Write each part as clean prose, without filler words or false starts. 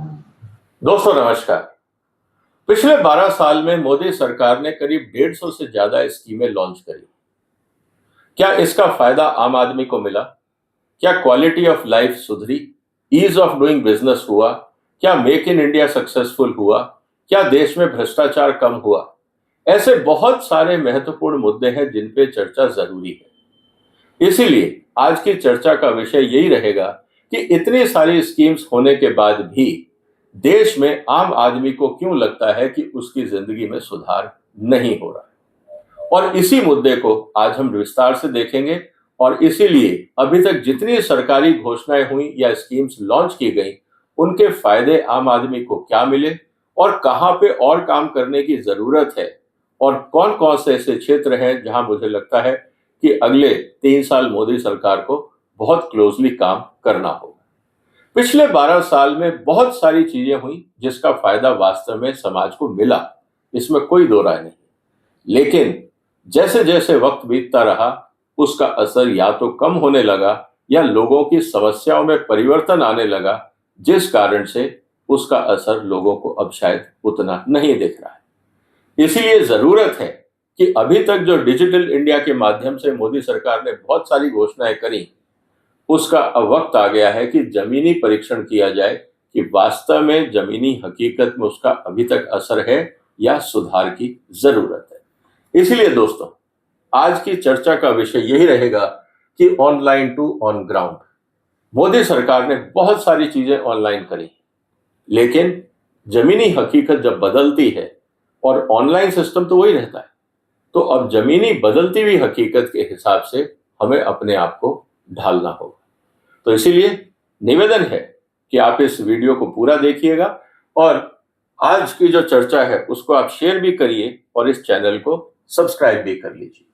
दोस्तों नमस्कार। पिछले 12 साल में मोदी सरकार ने करीब 150 से ज्यादा स्कीमें लॉन्च करी। क्या इसका फायदा आम आदमी को मिला? क्या क्वालिटी ऑफ लाइफ सुधरी? ईज ऑफ डूइंग बिजनेस हुआ? क्या मेक इन इंडिया सक्सेसफुल हुआ? क्या देश में भ्रष्टाचार कम हुआ? ऐसे बहुत सारे महत्वपूर्ण मुद्दे हैं जिन पे चर्चा जरूरी है। इसीलिए आज की चर्चा का विषय यही रहेगा कि इतनी सारी स्कीम्स होने के बाद भी देश में आम आदमी को क्यों लगता है कि उसकी जिंदगी में सुधार नहीं हो रहा है। और इसी मुद्दे को आज हम विस्तार से देखेंगे और इसीलिए अभी तक जितनी सरकारी घोषणाएं हुई या स्कीम्स लॉन्च की गई, उनके फायदे आम आदमी को क्या मिले और कहां पे और काम करने की जरूरत है और कौन कौन से ऐसे क्षेत्र हैं जहां मुझे लगता है कि अगले 3 साल मोदी सरकार को बहुत क्लोजली काम करना होगा। पिछले 12 साल में बहुत सारी चीजें हुई जिसका फायदा वास्तव में समाज को मिला, इसमें कोई दो राय नहीं। लेकिन जैसे जैसे वक्त बीतता रहा, उसका असर या तो कम होने लगा या लोगों की समस्याओं में परिवर्तन आने लगा, जिस कारण से उसका असर लोगों को अब शायद उतना नहीं दिख रहा है। इसीलिए जरूरत है कि अभी तक जो डिजिटल इंडिया के माध्यम से मोदी सरकार ने बहुत सारी घोषणाएं करी, उसका अब वक्त आ गया है कि जमीनी परीक्षण किया जाए कि वास्तव में जमीनी हकीकत में उसका अभी तक असर है या सुधार की जरूरत है। इसलिए दोस्तों, आज की चर्चा का विषय यही रहेगा कि online to on ground. Modi सरकार ने बहुत सारी चीजें ऑनलाइन करी, लेकिन जमीनी हकीकत जब बदलती है और ऑनलाइन सिस्टम तो वही रहता है, तो अब जमीनी बदलती हुई हकीकत के हिसाब से हमें अपने आप को ढालना होगा। तो इसीलिए निवेदन है कि आप इस वीडियो को पूरा देखिएगा और आज की जो चर्चा है उसको आप शेयर भी करिए और इस चैनल को सब्सक्राइब भी कर लीजिए।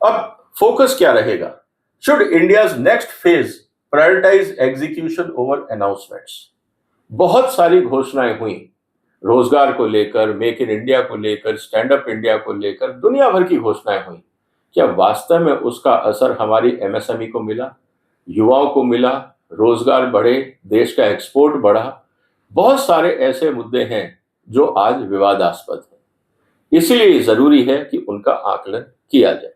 अब फोकस क्या रहेगा? Should India's next phase prioritize execution over announcements. बहुत सारी घोषणाएं हुई, रोजगार को लेकर, मेक इन इंडिया को लेकर, स्टैंड अप इंडिया को लेकर, दुनिया भर की घोषणाएं हुई। क्या वास्तव में उसका असर हमारी एमएसएमई को मिला, युवाओं को मिला, रोजगार बढ़े, देश का एक्सपोर्ट बढ़ा? बहुत सारे ऐसे मुद्दे हैं जो आज विवादास्पद हैं। इसलिए जरूरी है कि उनका आकलन किया जाए।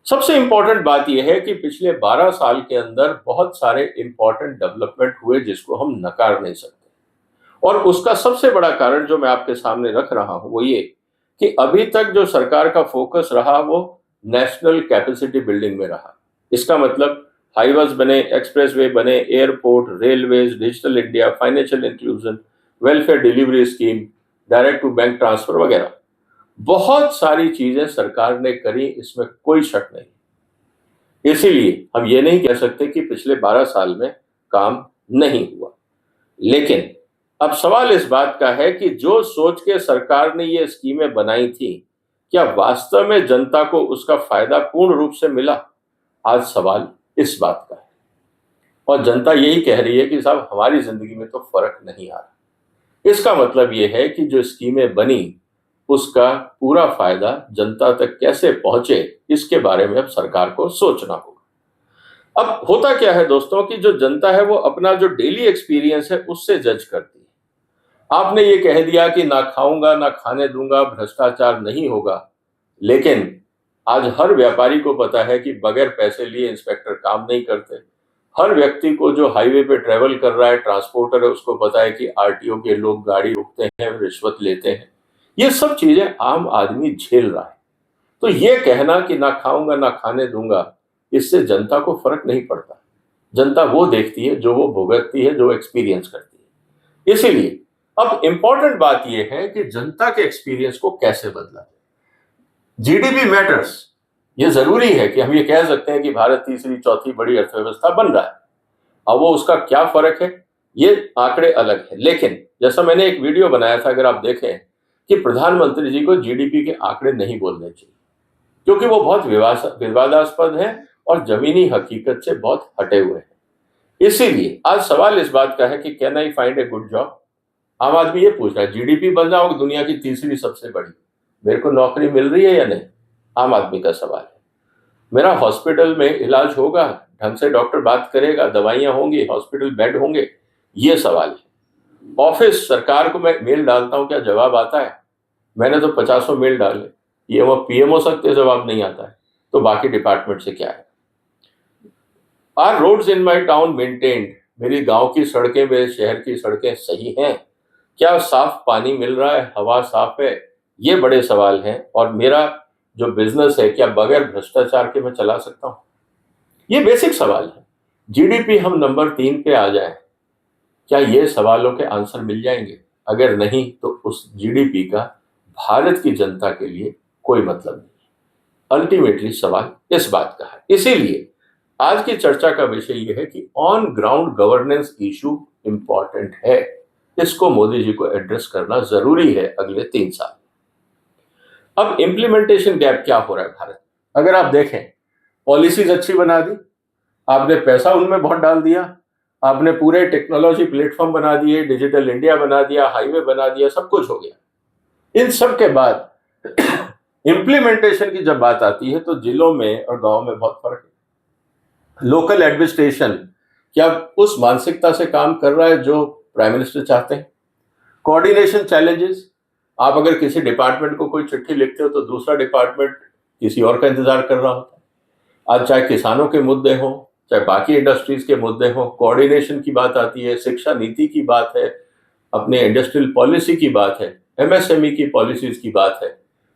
सबसे इंपॉर्टेंट बात यह है कि पिछले 12 साल के अंदर बहुत सारे इंपॉर्टेंट डेवलपमेंट हुए जिसको हम नकार नहीं सकते। और उसका सबसे बड़ा कारण जो मैं आपके सामने रख रहा हूं वो ये कि अभी तक जो सरकार का फोकस रहा वो नेशनल कैपेसिटी बिल्डिंग में रहा। इसका मतलब हाईवेज बने, एक्सप्रेसवे बने, airport, railways, digital India, financial inclusion, welfare delivery scheme, direct to bank transfer वगैरह बहुत सारी चीजें सरकार ने करी, इसमें कोई शक नहीं। इसीलिए हम ये नहीं कह सकते कि पिछले 12 साल में काम नहीं हुआ। लेकिन अब सवाल इस बात का है कि जो सोच के सरकार ने ये स्कीमें बनाई थी, क्या वास्तव में जनता को उसका फायदा पूर्ण रूप से मिला? आज सवाल इस बात का है। और जनता यही कह रही है कि साहब हमारी जिंदगी में तो फर्क नहीं आ रहा। इसका मतलब यह है कि जो स्कीमें बनी उसका पूरा फायदा जनता तक कैसे पहुंचे, इसके बारे में अब सरकार को सोचना होगा। अब होता क्या है दोस्तों कि जो जनता है वो अपना जो डेली एक्सपीरियंस है उससे जज करती है। आपने ये कह दिया कि ना खाऊंगा ना खाने दूंगा, भ्रष्टाचार नहीं होगा, लेकिन आज हर व्यापारी को पता है कि बगैर पैसे लिए इंस्पेक्टर काम नहीं करते। हर व्यक्ति को जो हाईवे पे ट्रेवल कर रहा है, ट्रांसपोर्टर है, उसको पता है कि आरटीओ के लोग गाड़ी रोकते हैं, रिश्वत लेते हैं। ये सब चीजें आम आदमी झेल रहा है। तो ये कहना कि ना खाऊंगा ना खाने दूंगा, इससे जनता को फर्क नहीं पड़ता। जनता वो देखती है जो वो भुगतती है, जो एक्सपीरियंस करती है। इसीलिए अब इंपॉर्टेंट बात यह है कि जनता के एक्सपीरियंस को कैसे बदला। GDP matters. ये जरूरी है कि हम ये कह सकते हैं कि भारत तीसरी चौथी बड़ी अर्थव्यवस्था बन रहा है। अब वो उसका क्या फर्क है, ये आंकड़े अलग है। लेकिन जैसा मैंने एक वीडियो बनाया था, अगर आप देखें, कि प्रधानमंत्री जी को जीडीपी के आंकड़े नहीं बोलने चाहिए क्योंकि वो बहुत विवादास्पद हैं और जमीनी हकीकत से बहुत हटे हुए हैं। इसीलिए आज सवाल इस बात का है कि can I find a good job. आम आदमी ये पूछ रहा है, जीडीपी बन रहा हो दुनिया की तीसरी सबसे बड़ी, मेरे को नौकरी मिल रही है या नहीं? आम आदमी का सवाल है। मेरा हॉस्पिटल में इलाज होगा, ढंग से डॉक्टर बात करेगा, दवाइयां होंगी, हॉस्पिटल बेड होंगे, ये सवाल है। ऑफिस सरकार को मैं मेल डालता हूं, क्या जवाब आता है? मैंने तो 50 मेल डाले, ये वो पीएम हो सकते जवाब नहीं आता है, तो बाकी डिपार्टमेंट से क्या है? Are roads in my town maintained? मेरी गांव की सड़कें, मेरे शहर की सड़कें सही हैं? क्या साफ पानी मिल रहा है, हवा साफ है? ये बड़े सवाल हैं। और मेरा जो बिजनेस है, क्या बगैर भ्रष्टाचार के मैं चला सकता हूं? ये बेसिक सवाल है। जीडीपी हम नंबर 3 पे आ जाए, क्या ये सवालों के आंसर मिल जाएंगे? अगर नहीं तो उस जीडीपी का भारत की जनता के लिए कोई मतलब नहीं। अल्टीमेटली सवाल इस बात का है। इसीलिए आज की चर्चा का विषय यह है कि on ground governance issue important है, इसको मोदी जी को एड्रेस करना जरूरी है अगले 3 साल। अब इंप्लीमेंटेशन गैप क्या हो रहा है भारत? अगर आप देखें, पॉलिसीज अच्छी बना दी, आपने पैसा उनमें बहुत डाल दिया, आपने पूरे टेक्नोलॉजी प्लेटफॉर्म बना दिए, डिजिटल इंडिया बना दिया, हाईवे बना दिया, सब कुछ हो गया। इन सब के बाद इंप्लीमेंटेशन की जब बात आती है तो जिलों में और गांव में बहुत फर्क है। लोकल एडमिनिस्ट्रेशन क्या उस मानसिकता से काम कर रहा है जो प्राइम मिनिस्टर चाहते हैं? कोऑर्डिनेशन चैलेंजेस, आप अगर किसी डिपार्टमेंट को कोई चिट्ठी लिखते हो तो दूसरा डिपार्टमेंट किसी और का इंतजार कर रहा होता है। आज चाहे किसानों के मुद्दे हों, चाहे बाकी इंडस्ट्रीज के मुद्दे हों, कोऑर्डिनेशन की बात आती है, शिक्षा नीति की बात है, अपने इंडस्ट्रियल पॉलिसी की बात है, एमएसएमई की पॉलिसीज की बात है।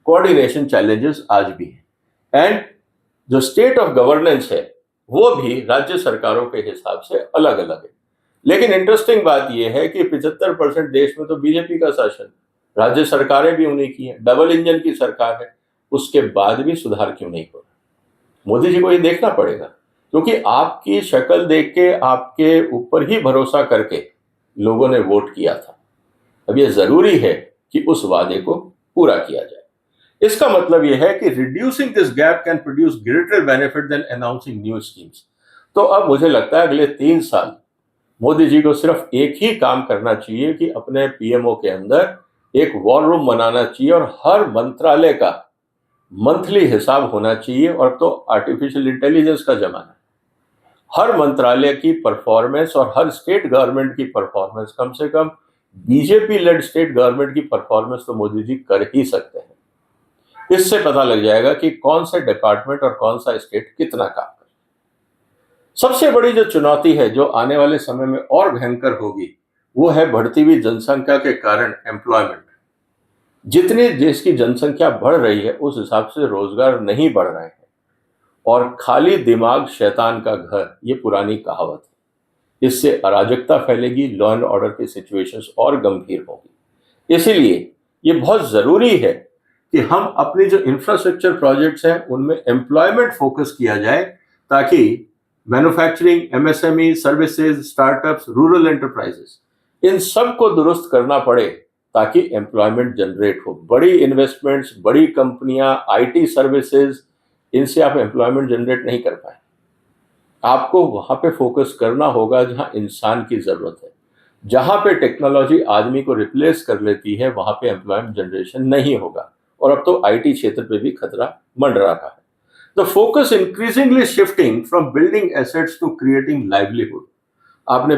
कोऑर्डिनेशन चैलेंजेस आज भी हैं। एंड जो स्टेट ऑफ गवर्नेंस है वो भी राज्य सरकारों के हिसाब से अलग अलग है। लेकिन इंटरेस्टिंग बात यह है कि 75% देश में तो बीजेपी का शासन, राज्य सरकारें भी उन्हीं की हैं, डबल इंजन की सरकार है, उसके बाद भी सुधार क्यों नहीं हो रहा? मोदी जी को ये देखना पड़ेगा, क्योंकि आपकी शक्ल देख के, आपके ऊपर ही भरोसा करके लोगों ने वोट किया था। अब ये जरूरी है कि उस वादे को पूरा किया जाए। इसका मतलब यह है कि reducing this gap can produce greater benefit than announcing new schemes. तो अब मुझे लगता है अगले 3 साल मोदी जी को सिर्फ एक ही काम करना चाहिए कि अपने पीएमओ के अंदर एक वॉर रूम बनाना चाहिए और हर मंत्रालय का मंथली हिसाब होना चाहिए। और तो आर्टिफिशियल इंटेलिजेंस का जमाना है, हर मंत्रालय की परफॉर्मेंस और हर स्टेट गवर्नमेंट की परफॉर्मेंस, कम से कम बीजेपी लेड स्टेट गवर्नमेंट की परफॉर्मेंस तो मोदी जी कर ही सकते हैं। इससे पता लग जाएगा कि कौन सा डिपार्टमेंट और कौन सा स्टेट कितना काम कर। सबसे बड़ी जो चुनौती है जो आने वाले समय में और भयंकर होगी वो है बढ़ती हुई जनसंख्या के कारण एम्प्लॉयमेंट। जितनी देश की जनसंख्या बढ़ रही है उस हिसाब से रोजगार नहीं बढ़ रहे हैं, और खाली दिमाग शैतान का घर, ये पुरानी कहावत है। इससे अराजकता फैलेगी, लॉ एंड ऑर्डर की सिचुएशंस और गंभीर होगी। इसीलिए ये बहुत जरूरी है कि हम अपनी जो इंफ्रास्ट्रक्चर प्रोजेक्ट्स हैं उनमें एम्प्लॉयमेंट फोकस किया जाए, ताकि manufacturing, MSME, services, startups, rural enterprises, इन सब को दुरुस्त करना पड़े ताकि एम्प्लॉयमेंट जनरेट हो। बड़ी इन्वेस्टमेंट्स, बड़ी कंपनियां, आईटी सर्विसेज, इनसे आप एम्प्लॉयमेंट जनरेट नहीं कर पाए। आपको वहां पे फोकस करना होगा जहां इंसान की जरूरत है। जहां पे टेक्नोलॉजी आदमी को रिप्लेस कर लेती है वहां पे एम्प्लॉयमेंट जनरेशन नहीं होगा। और अब तो आईटी क्षेत्र पे भी खतरा मंडरा रहा है। The focus increasingly shifting from building assets to creating livelihood. आपने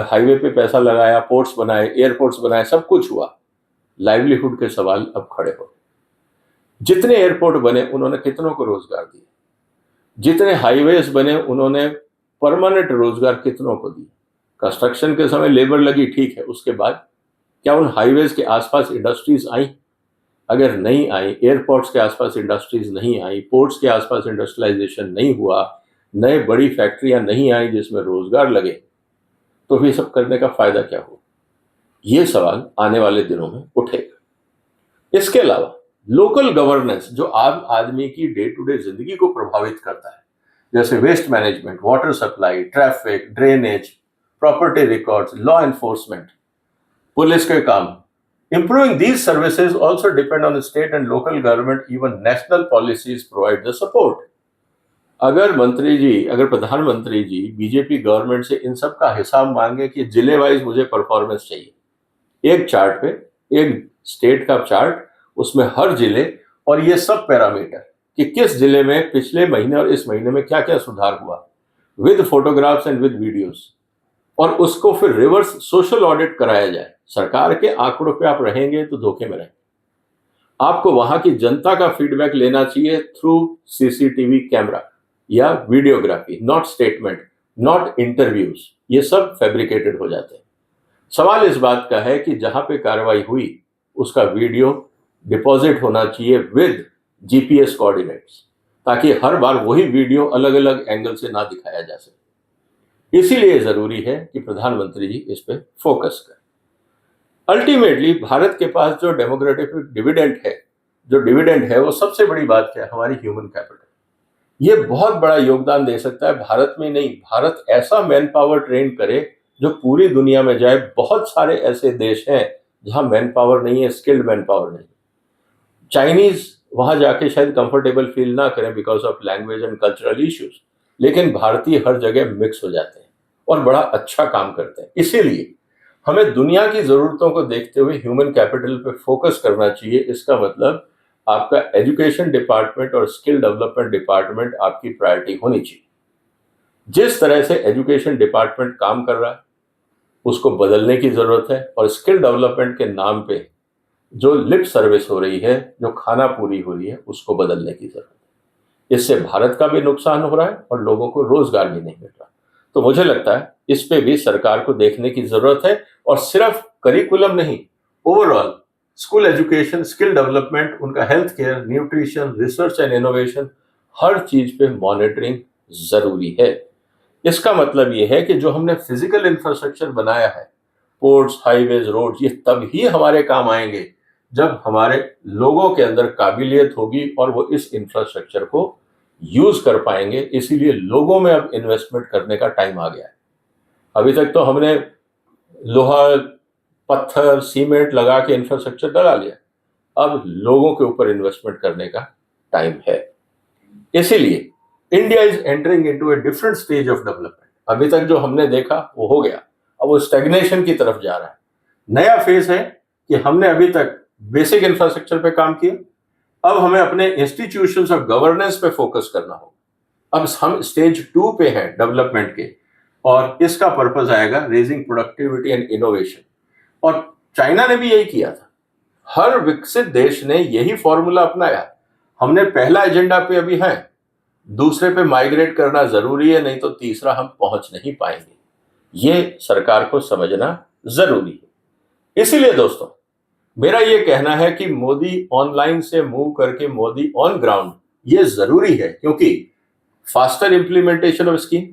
हाईवे पे पैसा लगाया, पोर्ट्स बनाए, एयरपोर्ट्स बनाए, सब कुछ हुआ, लाइवलीहुड के सवाल अब खड़े हो। जितने एयरपोर्ट बने उन्होंने कितनों को रोजगार दिया, जितने हाईवेज बने उन्होंने परमानेंट रोजगार कितनों को दिया। कंस्ट्रक्शन के समय लेबर लगी, ठीक है, उसके बाद क्या उन हाईवेज के आसपास इंडस्ट्रीज आई? अगर नहीं आई, एयरपोर्ट्स के आसपास इंडस्ट्रीज नहीं आई, पोर्ट्स के आसपास इंडस्ट्रियलाइजेशन नहीं हुआ, नए बड़ी फैक्ट्रियां नहीं आई जिसमें रोजगार लगे, तो ये सब करने का फायदा क्या हो? ये सवाल आने वाले दिनों में उठेगा। इसके अलावा लोकल गवर्नेंस जो आम आदमी की डे टू डे जिंदगी को प्रभावित करता है, जैसे waste management, water supply, traffic, drainage, property records, law enforcement, police के काम, improving these services also depend on state and local government, even national policies provide the support. अगर मंत्री जी, अगर प्रधानमंत्री जी बीजेपी गवर्नमेंट से इन सब का हिसाब मांगे कि जिले वाइज मुझे परफॉर्मेंस चाहिए, एक चार्ट पे, एक स्टेट का चार्ट, उसमें हर जिले और ये सब पैरामीटर कि किस जिले में पिछले महीने और इस महीने में क्या क्या सुधार हुआ, with photographs and with videos, और उसको फिर रिवर्स सोशल ऑडिट कराया जाए। सरकार के आंकड़ों पे आप रहेंगे तो धोखे में रहेंगे। आपको वहां की जनता का फीडबैक लेना चाहिए थ्रू सीसीटीवी कैमरा या videography, not statement, not interviews. ये सब फैब्रिकेटेड हो जाते हैं। सवाल इस बात का है कि जहां पे कार्रवाई हुई उसका वीडियो डिपॉजिट होना चाहिए विद जीपीएस कोऑर्डिनेट्स, ताकि हर बार वही वीडियो अलग अलग एंगल से ना दिखाया जा सके। इसीलिए जरूरी है कि प्रधानमंत्री जी इस पे फोकस करें। अल्टीमेटली भारत के पास जो डेमोक्रेटिक डिविडेंड है वो सबसे बड़ी बात क्या है? हमारी ह्यूमन कैपिटल। ये बहुत बड़ा योगदान दे सकता है। भारत में नहीं, भारत ऐसा मैन पावर ट्रेन करे जो पूरी दुनिया में जाए। बहुत सारे ऐसे देश हैं जहां मैन पावर नहीं है, स्किल्ड मैन पावर नहीं। चाइनीज वहां जाके शायद कंफर्टेबल फील ना करें because of language and cultural issues, लेकिन भारतीय हर जगह मिक्स हो जाते हैं और बड़ा अच्छा काम करते हैं। इसीलिए हमें दुनिया की जरूरतों को देखते हुए ह्यूमन कैपिटल पे फोकस करना चाहिए। इसका मतलब आपका एजुकेशन डिपार्टमेंट और स्किल डेवलपमेंट डिपार्टमेंट आपकी प्रायोरिटी होनी चाहिए। जिस तरह से एजुकेशन डिपार्टमेंट काम कर रहा है उसको बदलने की जरूरत है, और स्किल डेवलपमेंट के नाम पे जो लिप सर्विस हो रही है, जो खाना पूरी हो रही है, उसको बदलने की जरूरत है। इससे भारत का भी नुकसान हो रहा है और लोगों को रोजगार भी नहीं मिल रहा। तो मुझे लगता है इस पे भी सरकार को देखने की जरूरत है, और सिर्फ करिकुलम नहीं, overall school education, skill development, उनका health care, nutrition, research and innovation, हर चीज पे मॉनिटरिंग जरूरी है। इसका मतलब यह है कि जो हमने फिजिकल इंफ्रास्ट्रक्चर बनाया है, पोर्ट्स, हाईवेज, रोड्स, ये तब ही हमारे काम आएंगे जब हमारे लोगों के अंदर काबिलियत होगी और वो इस इंफ्रास्ट्रक्चर को यूज कर पाएंगे। इसीलिए लोगों में अब इन्वेस्टमेंट करने का टाइम आ गया है। अभी तक तो हमने लोहा, पत्थर, सीमेंट लगा के इंफ्रास्ट्रक्चर डला लिया। अब लोगों के ऊपर इन्वेस्टमेंट करने का टाइम है। इसीलिए India is entering into a different stage of development. अभी तक जो हमने देखा वो हो गया, अब वो स्टैग्नेशन की तरफ जा रहा है। नया फेज है कि हमने अभी तक बेसिक इंफ्रास्ट्रक्चर पे काम किया, अब हमें अपने इंस्टीट्यूशंस ऑफ गवर्नेंस पे फोकस करना होगा। अब हम स्टेज 2 पे हैं डेवलपमेंट के, और इसका पर्पस आएगा रेजिंग प्रोडक्टिविटी एंड इनोवेशन। और चाइना ने भी यही किया था। हर विकसित देश ने यही फॉर्मूला अपनाया। हमने पहला एजेंडा पे अभी है, दूसरे पे माइग्रेट करना जरूरी है, नहीं तो तीसरा हम पहुंच नहीं पाएंगे। ये सरकार को समझना जरूरी है। इसीलिए दोस्तों, मेरा ये कहना है कि मोदी ऑनलाइन से मूव करके मोदी ऑन ग्राउंड, ये जरूरी है, क्योंकि फास्टर इंप्लीमेंटेशन ऑफ स्कीम,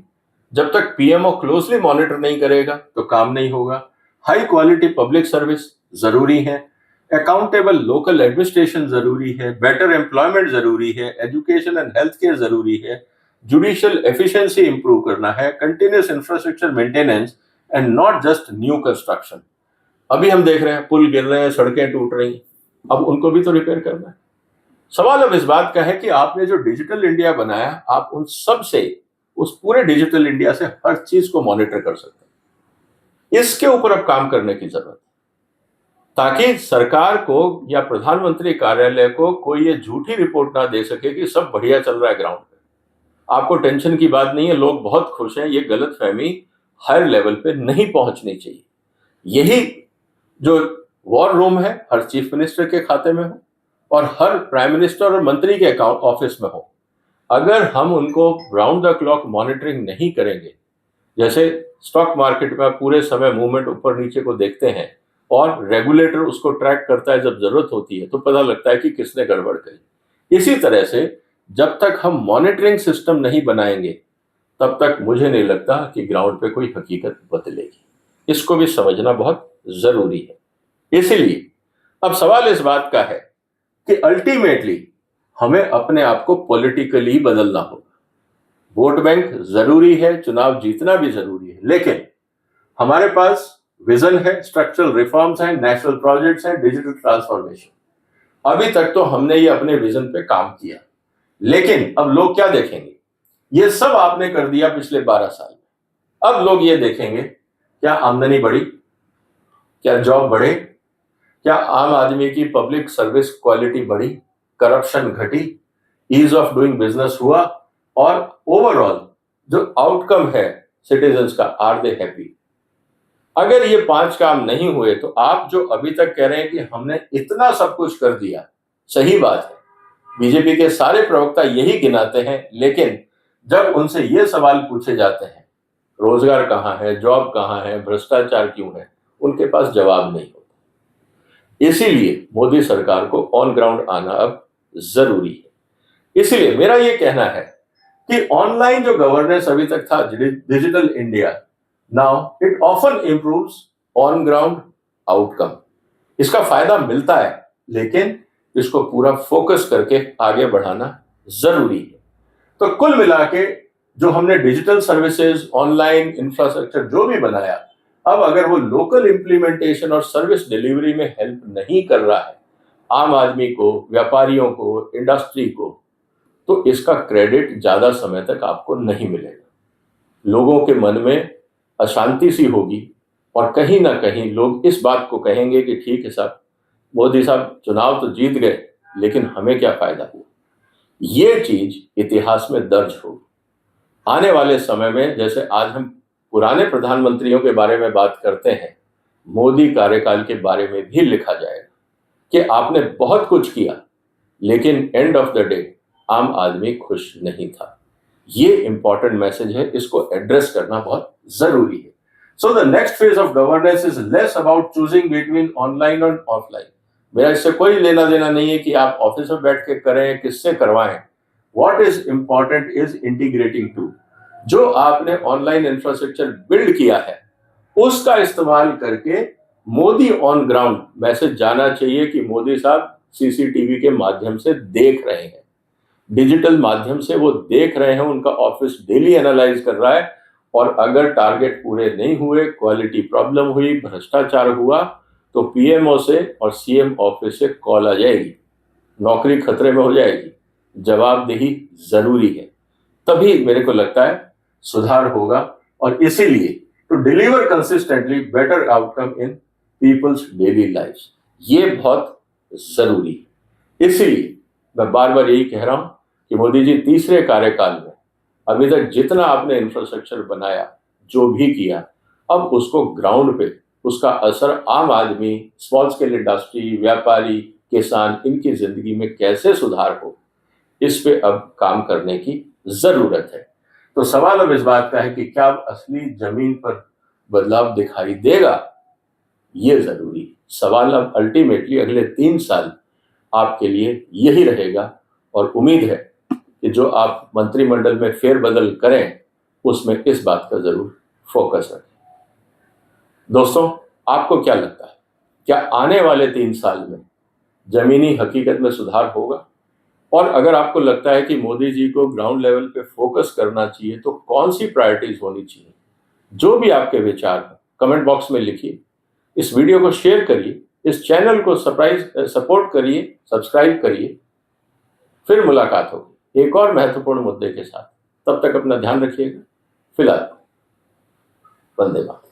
जब तक पीएमओ क्लोजली मॉनिटर नहीं करेगा तो काम नहीं होगा। हाई क्वालिटी पब्लिक सर्विस जरूरी है, अकाउंटेबल लोकल एडमिनिस्ट्रेशन जरूरी है, बेटर एम्प्लॉयमेंट जरूरी है, एजुकेशन एंड हेल्थ केयर जरूरी है, जुडिशियल एफिशिएंसी इंप्रूव करना है, continuous infrastructure maintenance and not just new construction. अभी हम देख रहे हैं पुल गिर रहे हैं, सड़कें टूट रही, अब उनको भी तो रिपेयर करना है। सवाल अब इस बात का है कि आपने जो डिजिटल इंडिया बनाया, आप उन सब से, उस पूरे डिजिटल इंडिया से हर चीज को मॉनिटर कर सकते हैं। इसके ऊपर अब काम करने की जरूरत है, ताकि सरकार को या प्रधानमंत्री कार्यालय को कोई ये झूठी रिपोर्ट ना दे सके कि सब बढ़िया चल रहा है ग्राउंड पे। आपको टेंशन की बात नहीं है, लोग बहुत खुश हैं। ये गलतफहमी हायर लेवल पे नहीं पहुंचनी चाहिए। यही जो वॉर रूम है हर चीफ मिनिस्टर के खाते में हो और हर प्राइम मिनिस्टर और मंत्री के अकाउंट ऑफिस में हो। अगर हम उनको राउंड द क्लॉक मॉनिटरिंग नहीं करेंगे, जैसे स्टॉक मार्केट में पूरे समय मूवमेंट ऊपर नीचे को देखते हैं और रेगुलेटर उसको ट्रैक करता है जब जरूरत होती है, तो पता लगता है कि किसने गड़बड़ करी। इसी तरह से जब तक हम मॉनिटरिंग सिस्टम नहीं बनाएंगे, तब तक मुझे नहीं लगता कि ग्राउंड पे कोई हकीकत बदलेगी। इसको भी समझना बहुत जरूरी है। इसीलिए अब सवाल इस बात का है कि अल्टीमेटली हमें अपने आप को पॉलिटिकली बदलना होगा। वोट बैंक जरूरी है, चुनाव जीतना भी जरूरी है, लेकिन हमारे पास विजन है, स्ट्रक्चरल रिफॉर्म्स हैं, नेशनल प्रोजेक्ट्स हैं, डिजिटल ट्रांसफॉर्मेशन। अभी तक तो हमने ये अपने विजन पे काम किया, लेकिन अब लोग क्या देखेंगे? ये सब आपने कर दिया पिछले 12 साल में। अब लोग ये देखेंगे, क्या आमदनी बढ़ी, क्या जॉब बढ़े, क्या आम आदमी की पब्लिक सर्विस क्वालिटी बढ़ी, करप्शन घटी, ईज ऑफ डूइंग बिजनेस हुआ, और ओवरऑल जो आउटकम है सिटीजन्स का, आर दे हैप्पी? अगर ये 5 काम नहीं हुए तो आप जो अभी तक कह रहे हैं कि हमने इतना सब कुछ कर दिया, सही बात है, बीजेपी के सारे प्रवक्ता यही गिनाते हैं, लेकिन जब उनसे ये सवाल पूछे जाते हैं, रोजगार कहाँ है, जॉब कहाँ है, भ्रष्टाचार क्यों है, उनके पास जवाब नहीं होता। इसीलिए मोदी सरकार को ऑन ग्राउंड आना अब जरूरी है। इसलिए मेरा ये कहना है कि ऑनलाइन जो गवर्नेंस अभी तक था, digital India, now it often improves on ground outcome. इसका फायदा मिलता है, लेकिन इसको पूरा फोकस करके आगे बढ़ाना जरूरी है। तो कुल मिला के जो हमने डिजिटल सर्विसेज, ऑनलाइन इंफ्रास्ट्रक्चर जो भी बनाया, अब अगर वो लोकल इंप्लीमेंटेशन और सर्विस डिलीवरी में हेल्प नहीं कर रहा है आम आदमी को, व्यापारियों को, इंडस्ट्री को, तो इसका क्रेडिट ज्यादा समय तक आपको नहीं मिलेगा। लोगों के मन में अशांति सी होगी और कहीं ना कहीं लोग इस बात को कहेंगे कि ठीक है साहब, मोदी साहब चुनाव तो जीत गए, लेकिन हमें क्या फायदा हुआ। ये चीज इतिहास में दर्ज होगी। आने वाले समय में जैसे आज हम पुराने प्रधानमंत्रियों के बारे में बात करते हैं, मोदी कार्यकाल के बारे में भी लिखा जाएगा कि आपने बहुत कुछ किया, लेकिन एंड ऑफ द डे आम आदमी खुश नहीं था। ये इंपॉर्टेंट मैसेज है, इसको एड्रेस करना बहुत जरूरी है। So the next phase of governance is less about choosing between online और ऑफलाइन। मेरा इससे कोई लेना देना नहीं है कि आप ऑफिस में बैठ के करें, किससे करवाएं। What is important is integrating two. जो आपने ऑनलाइन इंफ्रास्ट्रक्चर बिल्ड किया है, उसका इस्तेमाल करके मोदी ऑन ग्राउंड मैसेज जाना चाहिए कि मोदी साहब सीसीटीवी के माध्यम से देख रहे हैं, डिजिटल माध्यम से वो देख रहे हैं, उनका ऑफिस डेली एनालाइज कर रहा है, और अगर टारगेट पूरे नहीं हुए, क्वालिटी प्रॉब्लम हुई, भ्रष्टाचार हुआ, तो पीएमओ से और सीएम ऑफिस से कॉल आ जाएगी, नौकरी खतरे में हो जाएगी। जवाबदेही जरूरी है, तभी मेरे को लगता है सुधार होगा। और इसीलिए to deliver consistently better outcome in people's daily life, ये बहुत जरूरी है। इसीलिए मैं बार बार यही कह रहा हूं कि मोदी जी तीसरे कार्यकाल में अभी तक जितना आपने इंफ्रास्ट्रक्चर बनाया, जो भी किया, अब उसको ग्राउंड पे उसका असर आम आदमी, स्मॉल स्केल इंडस्ट्री, व्यापारी, किसान, इनकी जिंदगी में कैसे सुधार हो, इस पे अब काम करने की जरूरत है। तो सवाल अब इस बात का है कि क्या अब असली जमीन पर बदलाव दिखाई देगा, ये जरूरी सवाल अब अल्टीमेटली अगले 3 साल आपके लिए यही रहेगा। और उम्मीद है कि जो आप मंत्रिमंडल में फेरबदल करें, उसमें इस बात का जरूर फोकस रखें। दोस्तों, आपको क्या लगता है, क्या आने वाले 3 साल में जमीनी हकीकत में सुधार होगा? और अगर आपको लगता है कि मोदी जी को ग्राउंड लेवल पे फोकस करना चाहिए, तो कौन सी प्रायोरिटीज होनी चाहिए? जो भी आपके विचार हैं, कमेंट बॉक्स में लिखिए। इस वीडियो को शेयर करिए, इस चैनल को सपोर्ट करिए, सब्सक्राइब करिए। फिर मुलाकात होगी एक और महत्वपूर्ण मुद्दे के साथ। तब तक अपना ध्यान रखिएगा। फिलहाल वंदे मातरम।